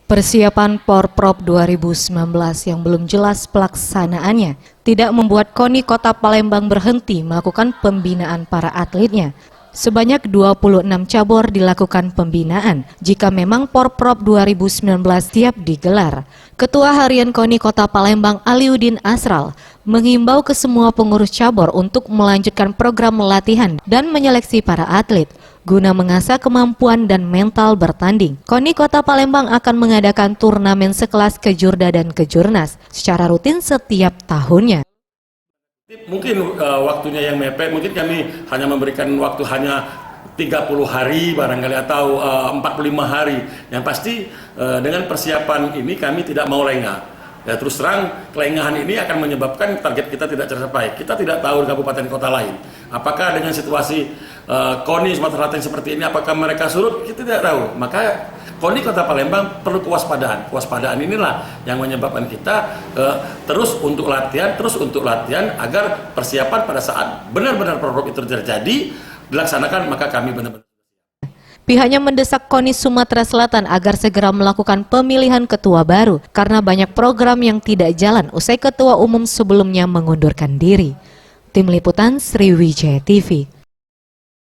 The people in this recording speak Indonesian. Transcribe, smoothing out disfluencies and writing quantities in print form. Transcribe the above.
Persiapan Porprov 2019 yang belum jelas pelaksanaannya tidak membuat KONI Kota Palembang berhenti melakukan pembinaan para atletnya. Sebanyak 26 cabur dilakukan pembinaan jika memang Porprov 2019 siap digelar. Ketua Harian KONI Kota Palembang Aliuddin Asral menghimbau ke semua pengurus cabur untuk melanjutkan program latihan dan menyeleksi para atlet guna mengasah kemampuan dan mental bertanding. KONI Kota Palembang akan mengadakan turnamen sekelas Kejurda dan Kejurnas secara rutin setiap tahunnya. Mungkin waktunya yang mepet, mungkin kami hanya memberikan waktu hanya 30 hari barangkali atau 45 hari. Yang pasti dengan persiapan ini kami tidak mau lengah. Ya, terus terang kelengahan ini akan menyebabkan target kita tidak tercapai. Kita tidak tahu di kabupaten kota lain. Apakah dengan situasi KONI Sumatera Selatan seperti ini, apakah mereka surut? Kita tidak tahu. Maka KONI Kota Palembang perlu kewaspadaan. Kewaspadaan inilah yang menyebabkan kita terus untuk latihan agar persiapan pada saat benar-benar Porprov itu terjadi dilaksanakan, maka kami benar-benar. Pihaknya mendesak KONI Sumatera Selatan agar segera melakukan pemilihan ketua baru karena banyak program yang tidak jalan usai ketua umum sebelumnya mengundurkan diri. Tim Liputan Sriwijaya TV.